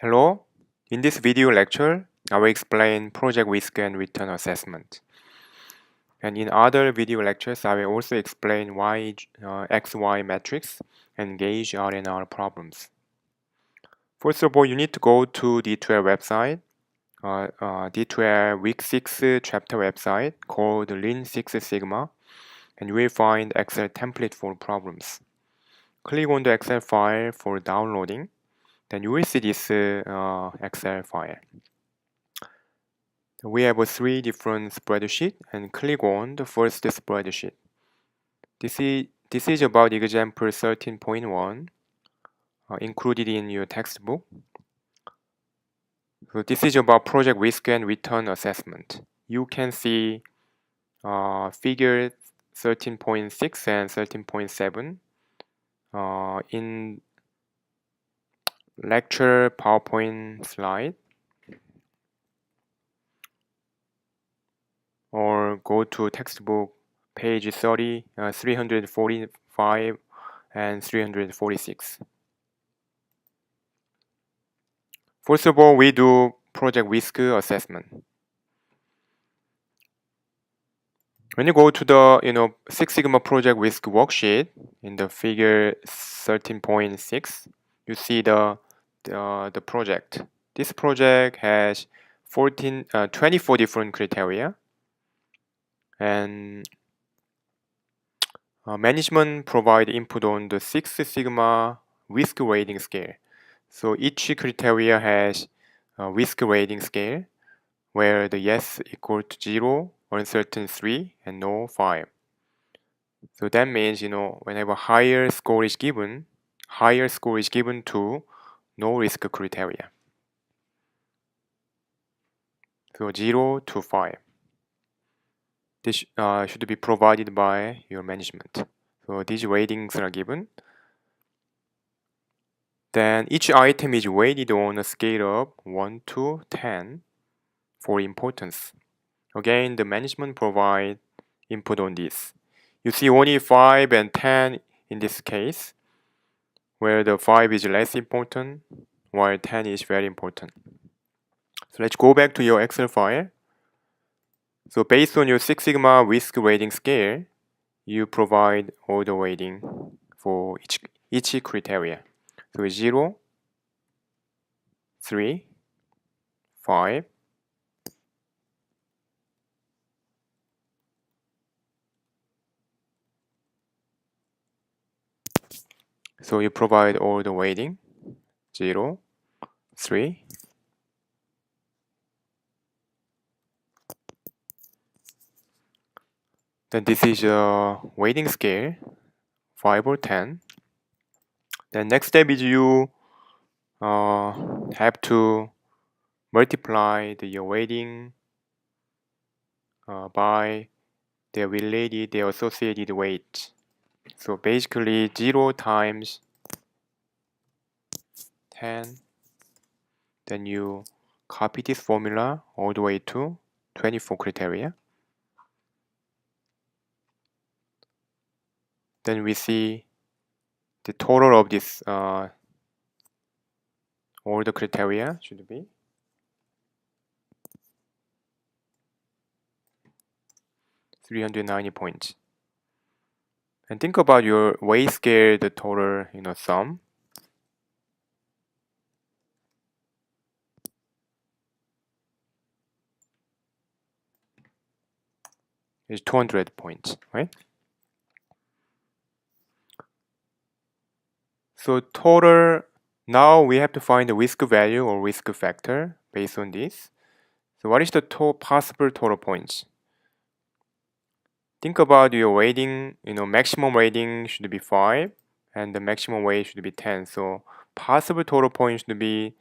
Hello, in this video lecture, I will explain project risk and return assessment. And in other video lectures, I will also explain XY metrics and gauge R&R problems. First of all, you need to go to D2L website, D2L Week 6 chapter website called Lean Six Sigma, and you will find Excel template for problems. Click on the Excel file for downloading. Then you will see this Excel file. We have 3 different spreadsheets and click on the first spreadsheet. This is about example 13.1 included in your textbook. So this is about project risk and return assessment. You can see figure 13.6 and 13.7 in lecture PowerPoint slide, or go to textbook page 30, 345 and 346. First of all, we do project risk assessment. When you go to the Six Sigma project risk worksheet in the figure 13.6, you see the project. This project has 24 different criteria, and management provide input on the Six Sigma risk rating scale. So each criteria has a risk rating scale where the yes equal to 0, uncertain 3, and no 5. So that means, whenever higher score is given to no risk criteria. So 0 to 5. This should be provided by your management. So these ratings are given. Then each item is weighted on a scale of 1 to 10 for importance. Again, the management provide input on this. You see only 5 and 10 in this case, where the 5 is less important, while 10 is very important. So let's go back to your Excel file. So based on your Six Sigma risk rating scale, you provide all the rating for each criteria. So 0, 3, 5, so you provide all the rating, 0, 3, then this is a weighting scale, 5 or 10. Then next step is you have to multiply your weighting by their associated weight. So basically 0 times 10, then you copy this formula all the way to 24 criteria. Then we see the total of this all the criteria should be 390 points. And think about your weight scale, the total sum. Is 200 points, right? So total, now we have to find the risk value or risk factor based on this. So what is the possible total points? Think about your rating, maximum rating should be 5 and the maximum weight should be 10. So possible total points should be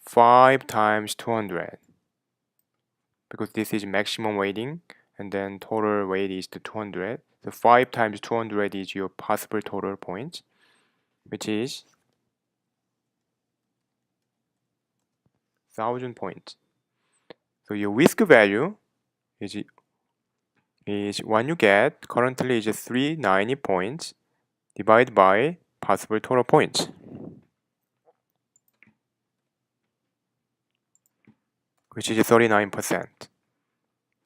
5 times 200, because this is maximum rating and then total weight is the 200. So 5 times 200 is your possible total points, which is 1000 points. So your risk value is what you get currently is 390 points divided by possible total points. which is 39%,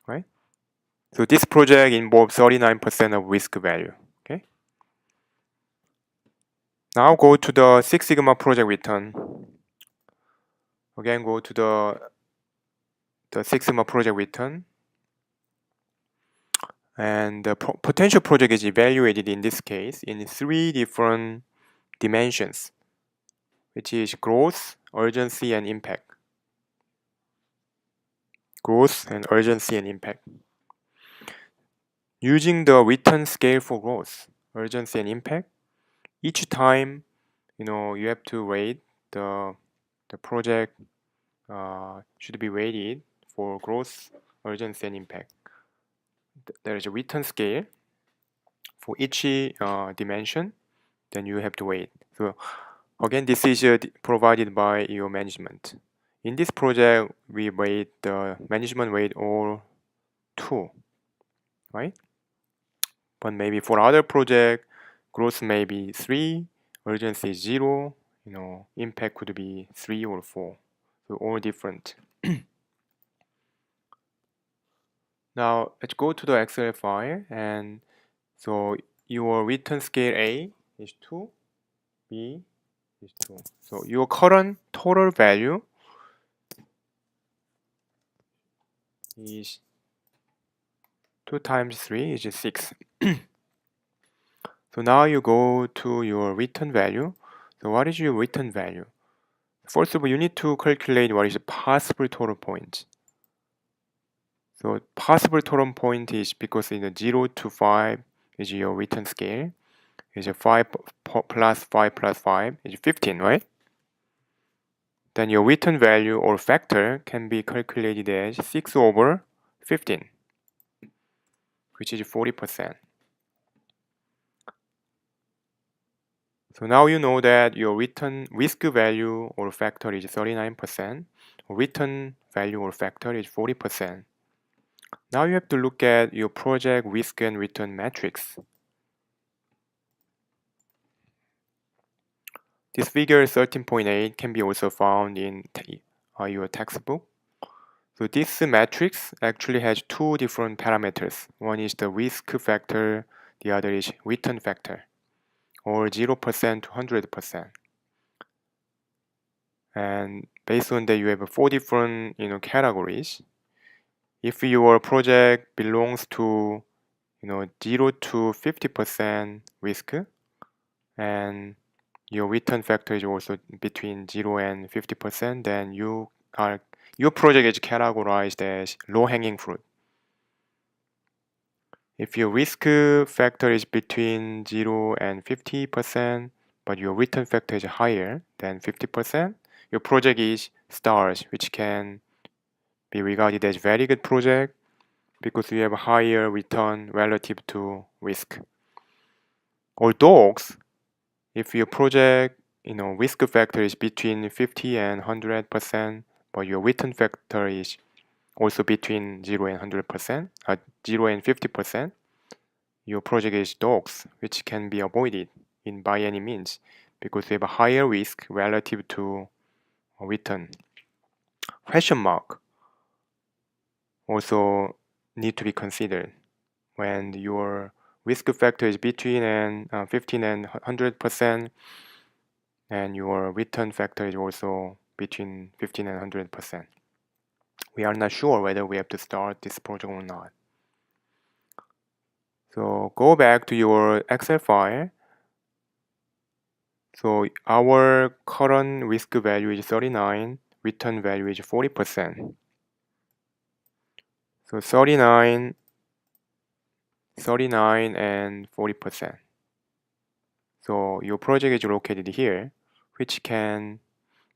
right? So this project involves 39% of risk value, okay? Now go to the Six Sigma project return. Again, go to the Six Sigma project return. And the potential project is evaluated in this case in 3 different dimensions, which is growth, urgency, and impact. Growth and urgency and impact. Using the return scale for growth, urgency, and impact, each time you have to rate the project should be rated for growth, urgency, and impact. There is a return scale for each dimension. Then you have to wait. So again, this is provided by your management. In this project, we rate the management rate all 2, right? But maybe for other project, growth may be 3, urgency is 0, impact could be 3 or 4. So all different. Now let's go to the Excel file, and so your return scale A is 2, B is 2. So your current total value is 2 times 3 is 6. So now you go to your return value. So what is your return value? First of all, you need to calculate what is the possible total point. So possible total point is because in the 0 to 5 is your return scale. Is a 5 plus 5 plus 5 is 15, right? Then your return value or factor can be calculated as 6 over 15, which is 40%. So now you know that your return risk value or factor is 39%, return value or factor is 40%. Now you have to look at your project risk and return metrics. This figure 13.8 can be also found in your textbook. So this matrix actually has 2 different parameters. One is the risk factor, the other is return factor, or 0% to 100%. And based on that, you have 4 different categories. If your project belongs to 0 to 50% risk, and your return factor is also between 0 and 50%, then your project is categorized as low-hanging fruit. If your risk factor is between 0 and 50%, but your return factor is higher than 50%, your project is stars, which can be regarded as very good project because you have a higher return relative to risk. Or dogs, if your project risk factor is between 50 and 100%, but your return factor is also between 0 and 100%, 0 and 50%, your project is dogs, which can be avoided by any means because you have a higher risk relative to return. Question mark also need to be considered when your risk factor is between 15 and 100%, and your return factor is also between 15 and 100%. We are not sure whether we have to start this project or not. So go back to your Excel file. So our current risk value is 39, return value is 40%. So 39 and 40%. So your project is located here, which can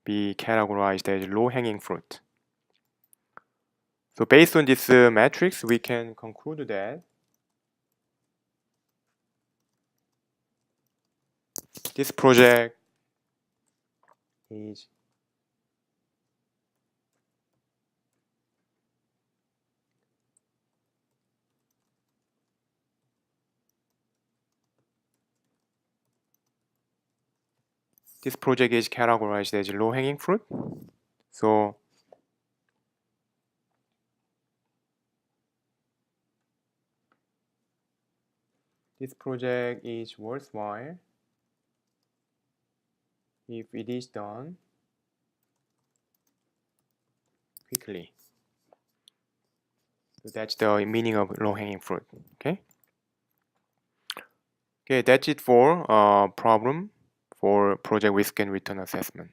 be categorized as low-hanging fruit. So based on this matrix, we can conclude that this project is categorized as low-hanging fruit. So this project is worthwhile if it is done quickly. So that's the meaning of low-hanging fruit. Okay. Okay, that's it for problem for project risk and return assessment.